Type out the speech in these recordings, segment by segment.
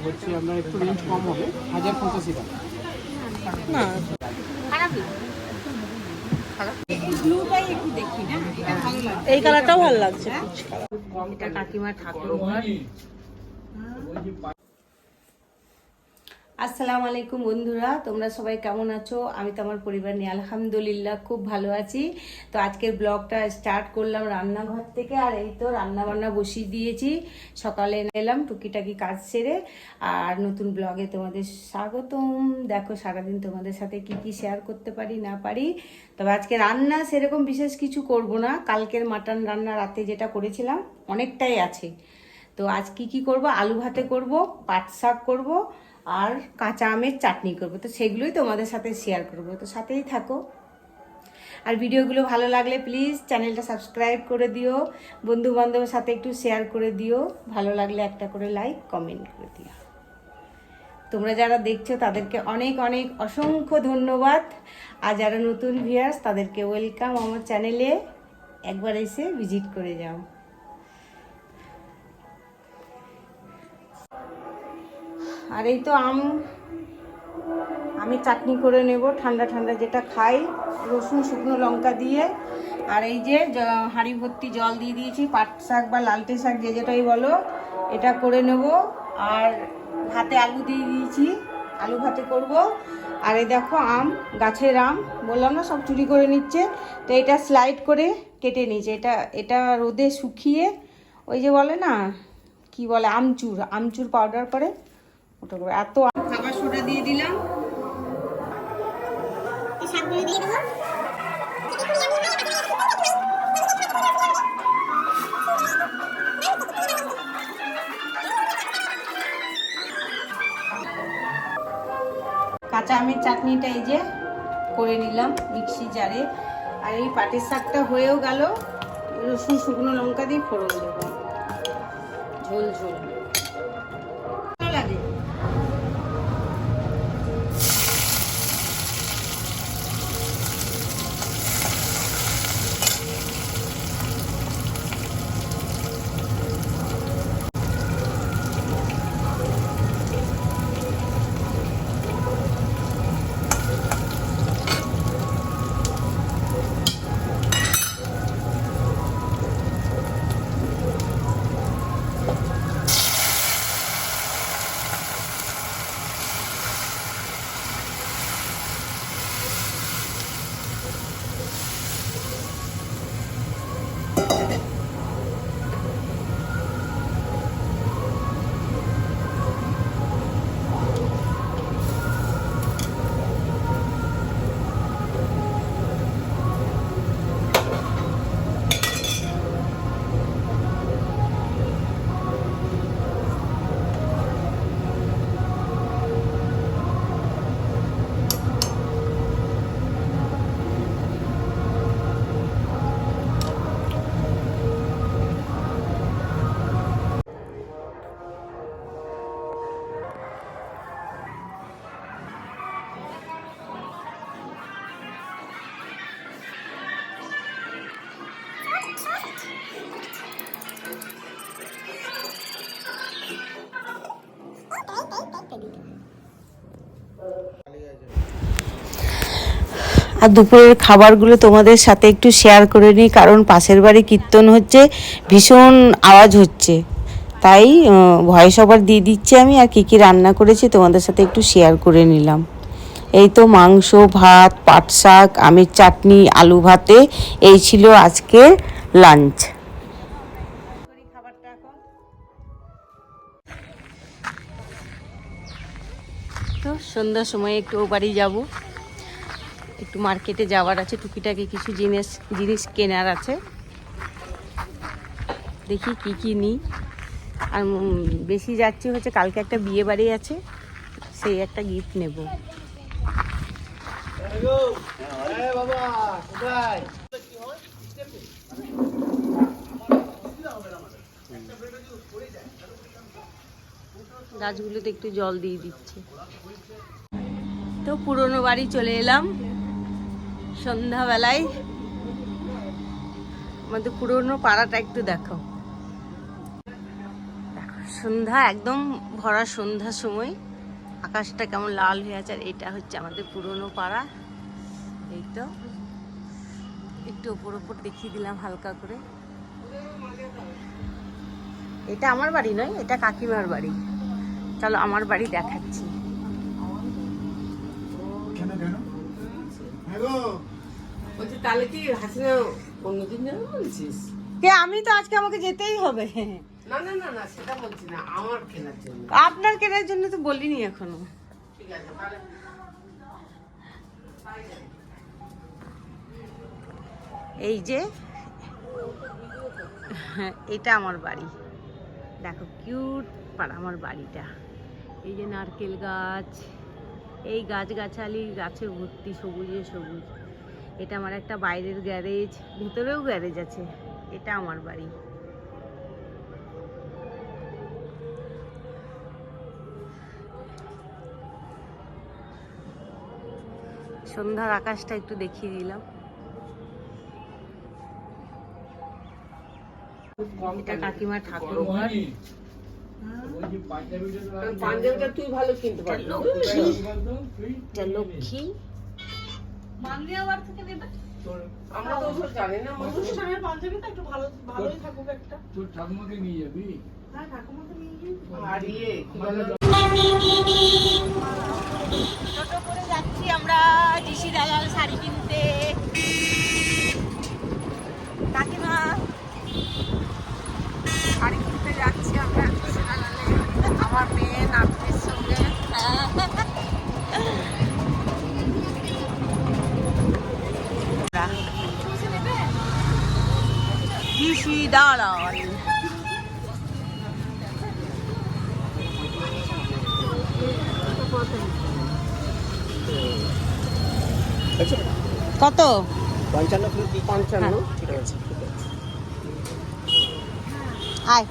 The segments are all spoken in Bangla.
হচ্ছে আপনার একটু রেঞ্জ কম হবে, 1085 টাকা। না এই কালারটাও ভালো লাগছে। এটা কাকিমার ঠাকুর ঘর। আসসালামু আলাইকুম বন্ধুরা, তোমরা সবাই কেমন আছো? আমি তো আমার পরিবার নিয়ে আলহামদুলিল্লাহ খুব ভালো আছি। তো আজকের ব্লগটা স্টার্ট করলাম রান্নাঘর থেকে। আর এই তো রান্না বান্না বসিয়ে দিয়েছি, সকালে এলাম টুকিটাকি কাজ সেরে। আর নতুন ব্লগে তোমাদের স্বাগতম। দেখো সারাদিন তোমাদের সাথে কি কি শেয়ার করতে পারি না পারি। তবে আজকে রান্না সেরকম বিশেষ কিছু করব না, কালকের মাটন রান্না রাতে যেটা করেছিলাম অনেকটাই আছে। তো আজ কি করব, আলু ভাতে করব, পাট শাক করব, আর কাঁচা আমের চাটনি করব। তো সেগুলোই তোমাদের সাথে শেয়ার করব, তো সাথেই থাকো। আর ভিডিওগুলো ভালো লাগলে প্লিজ চ্যানেলটা সাবস্ক্রাইব করে দিও, বন্ধু বান্ধবের সাথে একটু শেয়ার করে দিও, ভালো লাগলে একটা করে লাইক কমেন্ট করে দিও। তোমরা যারা দেখছো তাদেরকে অনেক অনেক অসংখ্য ধন্যবাদ। আর যারা নতুন ভিউয়ার্স তাদেরকে ওয়েলকাম আমার চ্যানেলে, একবার এসে ভিজিট করে যাও। আর এই তো আমি চাটনি করে নেব, ঠান্ডা ঠান্ডা যেটা খাই, রসুন শুকনো লঙ্কা দিয়ে। আর এই যে হাঁড়ি ভর্তি জল দিয়ে দিয়েছি, পাট শাক বা লালটে শাক যে যেটাই বলো, এটা করে নেব। আর ভাতে আলু দিয়ে দিয়েছি, আলু ভাতে করব। আর এই দেখো আম, গাছের আম, বললাম না সব চুরি করে নিচ্ছে। তো এটা স্লাইড করে কেটে নিয়েছে, এটা রোদে শুকিয়ে ওই যে বলে না কি বলে, আমচুর পাউডার করে ওটা করে। এত খাবার সোডা দিয়ে দিলাম, শাকগুলো দিয়ে দেবো। কাঁচা আমের চাটনিটা এই যে করে নিলাম মিক্সি জারে। আর এই পাটের শাকটা হয়েও গেল, রসুন শুকনো লঙ্কা দিয়ে ফোড়ন দেবো, ঝোল ঝোল লাগে। আর দুপুরের খাবারগুলো তোমাদের সাথে একটু শেয়ার করে নিই, কারণ পাশের বাড়ি কীর্তন হচ্ছে, ভীষণ আওয়াজ হচ্ছে, তাই ভয়েস ওভার দিয়ে দিচ্ছি আমি। আর কী কী রান্না করেছি তোমাদের সাথে একটু শেয়ার করে নিলাম। এই তো মাংস, ভাত, পাট শাক, আমের চাটনি, আলু ভাতে, এই ছিল আজকের লাঞ্চ। তো সন্ধ্যার সময় একটু ও বাড়ি যাবো, একটু মার্কেটে যাওয়ার আছে, টুকিটাকি কিছু জিনিস কেনার আছে, দেখি কি কি নিই। আর বেশি যাচ্ছি হচ্ছে কালকে একটা বিয়ে বাড়ি আছে, সেই একটা গিফট নেব। গাছগুলোতে একটু জল দিয়ে দিচ্ছে। তো পুরনো বাড়ি চলে এলাম সন্ধ্যাবেলায়। আমাদের পুরনো পাড়াটা একটু দেখো, সন্ধ্যা একদম ভরা সন্ধ্যার সময় আকাশটা কেমন লাল হয়ে আছে। আর এটা হচ্ছে আমাদের পুরনো পাড়া। এই তো একটু ওপর ওপর দেখিয়ে দিলাম হালকা করে। এটা আমার বাড়ি নয়, এটা কাকিমার বাড়ি। চলো আমার বাড়ি দেখাচ্ছি। তাহলে কি হাসিনা অন্যদিন যাবে বলছিস? কে আমি তো আজকে আমাকে যেতেই হবে। না না না না, সেটা বলছি না, আমার কেনার জন্য। আপনার কেনার জন্য তো বলিনি এখনো। ঠিক আছে তাহলে। এই যে এটা আমার বাড়ি, দেখো কিউট পাড়া আমার বাড়িটা। এই যে নারকেল গাছ, এই গাছগাছালি, গাছে ভর্তি সবুজে সবুজ। এটা আমার একটা বাইরের গ্যারেজ, ভিতরেও গ্যারেজ আছে। এটা আমার বাড়ি। সন্ধ্যার আকাশটা একটু দেখিয়ে দিলাম। এটা কাকিমার ঠাকুর ঘর। পাঞ্জাবিটা তুই ভালো কিনতে পারবি। এটা লক্ষ্মী। আমরা তো ওসব জানি না। অনুষ্ঠানের পাঞ্জাবিটা একটু ভালোই থাকুক একটা। তোর ঠাকুমাকে নিয়ে যাবি? হ্যাঁ, ঠাকুমাকে নিয়ে গিয়ে আর ইয়ে কি বলে, টোটো করে যাচ্ছি আমরা ঋষি দালাল শাড়ি কিনতে। কাকিমা শাড়ি কিনতে যাচ্ছি আমরা ঋষি দালালে, আমার মেয়ে নাতনির সঙ্গে। ঋষি দালাল কত? 55। ঠিক আছে। আয়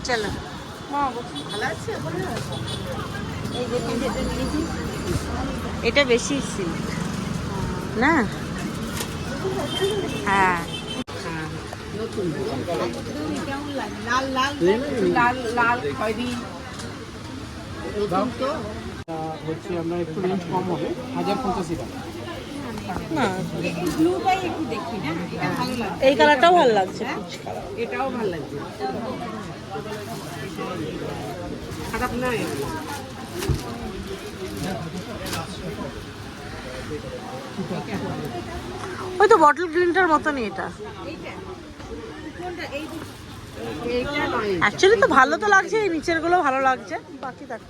চলো। ভালো আছে? এই যে যেটা নিয়েছি এটা বেশি সিল্ক না? হ্যাঁ নতুন লাল লাল লাল লাল খয়েরি নতুন তো। হচ্ছে আমরা একটু রেঞ্জ কম হবে, 1085 টাকা। না, ব্লুটাই একটু দেখি না, এটা ভালো লাগছে। এই কালারটাও ভালো লাগছে। এটাও ভালো লাগছে, খারাপ না এগুলো। ওই তো বটল গ্রিনটার মতনই এটা। এইটা নয়, অ্যাকচুয়ালি তো ভালো তো লাগছে, এই নিচের গুলো ভালো লাগছে। বাকি দেখ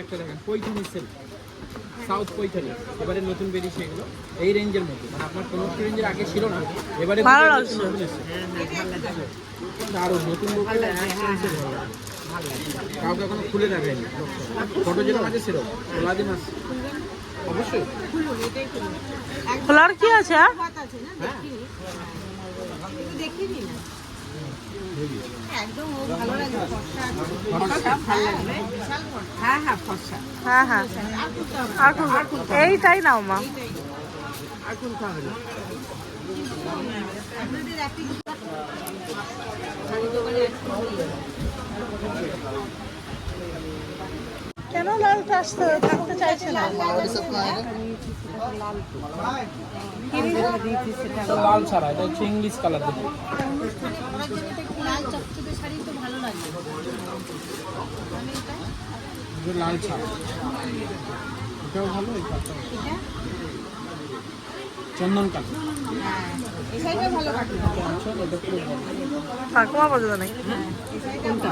একটা দেখেন পৈঠানি সিল্ক, সাউথ পৈঠানি এবারে নতুন বেরিয়েছে এগুলো এই রেঞ্জের মধ্যে, মানে আপনার কোনো রেঞ্জের আগে ছিল না, এবারে ভালো লাগছে। আরো নতুন ভালো লাগছে, হ্যাঁ, কাউকে এখনো খুলে দেখায়নি, ফটো যেরকম আছে সেরকম খোলা দিন আছে অবশ্যই। খোলার কি আছে? আর হ্যাঁ হ্যাঁ ফর্সা। হ্যাঁ হ্যাঁ আর এইটাই নাও মা। আর কোনটা হবে? কেন লালটা আসতে থাকতে চাইছে না? লাল ছাড়া এটা হচ্ছে ইংলিশ কালার দেখুন। লাল ছাড়া এটাও ভালো, এই কালারটাও চন্দন কালার। ঠাকুমা বোঝা নেই।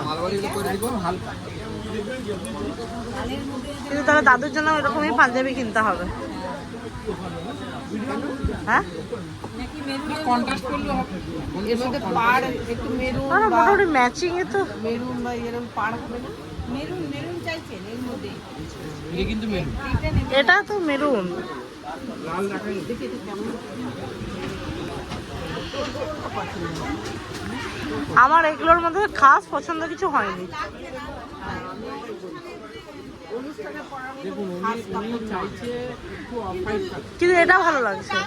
মালবাড়িতে করে দিব হালকা। কিন্তু তাহলে দাদুর জন্য এরকমই পাঞ্জাবি কিনতে হবে। হ্যাঁ কন্ট্রাস্ট করলে হবে, এর মধ্যে পাড় একটু মেরুন না না, মোটামুটি ম্যাচিং এ তো। মেরুন বা এরকম পাড় হবে না? মেরুন মেরুন চাইছেন এর মধ্যে? এটা কিন্তু মেরুন, এটা তো মেরুন। লাল রাখাই দেখি এটা কেমন। আমার এগুলোর মধ্যে খাস পছন্দ কিছু হয়নি। দেখুন উনি চাইছে একটু অফ হোয়াইট কালার, কিন্তু এটা ভালো লাগছে।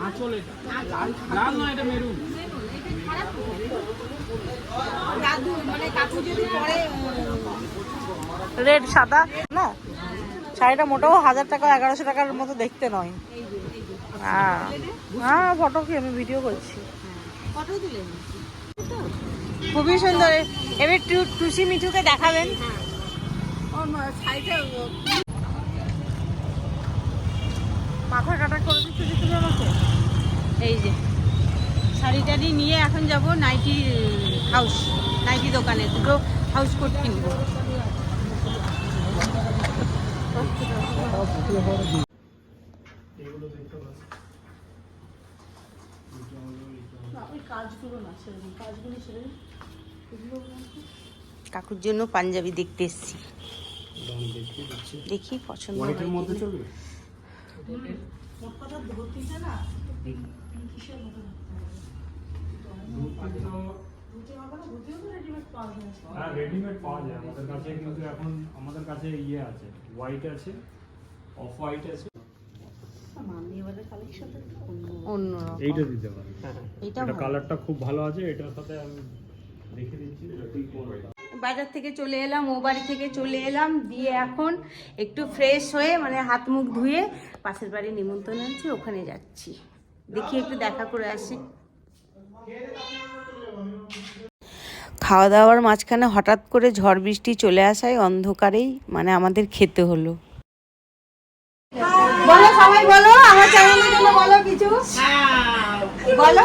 আঁচল এটা লাল নয়, এটা মেরুন। দাদু মানে কাকু যদি পরে রেড সাদা না, শাড়িটা মোটাও 1000 টাকা 1100 টাকার মতো দেখতে নয়। হ্যাঁ হ্যাঁ, ফটো কি আমি ভিডিও করছি। ফটো তুলে খুবই সুন্দর। এবার টুসি মিঠুকে দেখাবেন। মাথা কাটা করে দিচ্ছে যে তুমি আমাকে। এই যে শাড়ি টাড়ি নিয়ে এখন যাব নাইটি হাউস, নাইটি দোকানে দুটো হাউস কোট কিনবো। কাকুর জন্য পাঞ্জাবি দেখতে এসছি, দেখি পছন্দ হয় কিনা। হ্যাঁ রেডিমেড পাওয়া যায় আমাদের কাছে, কিন্তু এখন আমাদের কাছে ইয়ে আছে, হোয়াইট আছে, অফ হোয়াইট আছে। অন্য এইটা দিতে পারি, এটা এটা কালারটা খুব ভালো আছে, এটার সাথে আমি দেখে দিচ্ছি। বাজার থেকে চলে এলাম, ও বাড়ি থেকে চলে এলাম, দিয়ে এখন একটু ফ্রেশ হয়ে মানে হাত মুখ ধুয়ে পাশের বাড়ি নিমন্ত্রণ আনছি, ওখানে যাচ্ছি। দেখি একটু দেখা করে আসি। খাওয়া দাওয়ার মাঝখানে হঠাৎ করে ঝড় বৃষ্টি চলে আসায় অন্ধকারেই মানে আমাদের খেতে হলো। বলো সবাই বলো, আমার চ্যানেলের জন্য বলো কিছু। বলো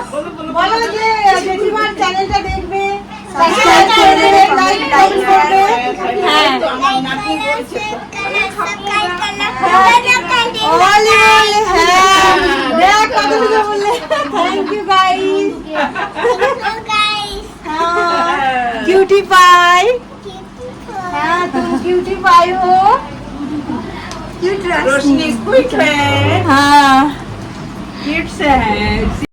বলো যে জেঠিমার চ্যানেলটা দেখবে, সাবস্ক্রাইব করবে, লাইক করবে। হ্যাঁ ওলি ওলি, হ্যাঁ দেখ কতগুলো বললে। Thank you guys. Cutie pie, हाँ तुम क्यूटी पाई हो, क्यूट रोशनी क्विक है, हाँ क्यूट से है।